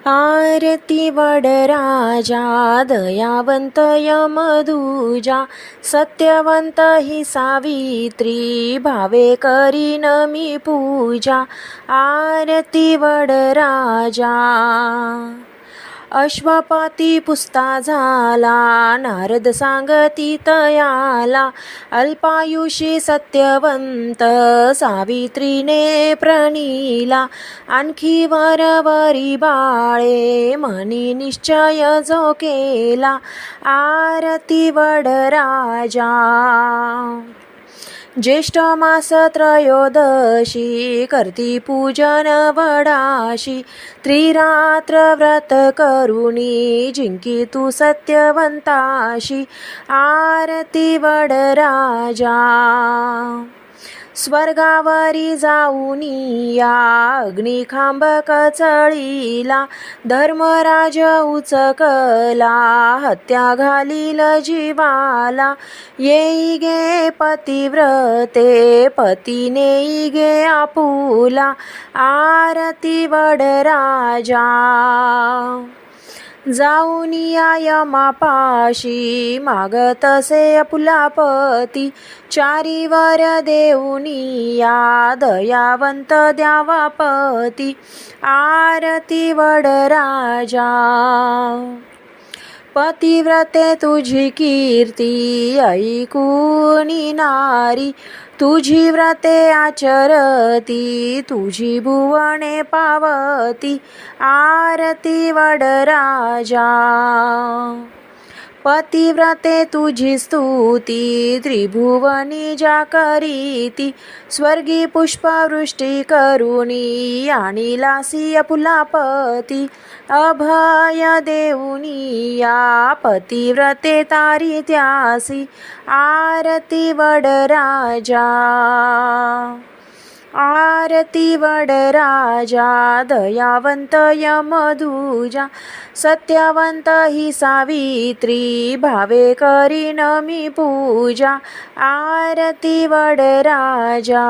आरती वडराजा दयावंत यमदूजा, सत्यवंत ही सावित्री भावे करीन मी पूजा. आरती वडराजा. अश्वपती पुसता झाला, नारद सांगती तयाला. अल्पायुषी सत्यवंत सावित्रीने प्रणिला. आणखी वरवरी बाळे मनी निश्चय जो केला. आरती वडराजा. ज्येष्ठ मास त्रयोदशी करती पूजन वडाशी. त्रिरात्र व्रत करुणी जिंकी तू सत्यवंताशी. आरती वडराजा. स्वर्गावरी जाऊनी या अग्निखांब कचळीला. धर्मराज उचकला हत्या घालील जीवाला. येई गे पतिव्रते पती नेई गे आपुला. आरती वडराजा. जाऊन या यमापाशी मागतसे आपुलापती. चारी वर देऊनी या दयावंत द्यावापती. आरती वडराजा. पतिव्रते तुझी कीर्ती ऐकूनी नारी. तुझी व्रते आचरती तुझी भुवने पावती. आरती वडराजा. पतिव्रते तुझी स्तुती त्रिभुवनी ज्या करीती. स्वर्गी पुष्पवृष्टी करुणी आणिलासी आपुलापती. अभय देऊनी या पतिव्रते तारी त्यासी. आरती वडराजा. आरती वडराजा दयावंत यमदूजा, सत्यवंत ही सावित्री भावे करीन मी पूजा. आरती वडराजा.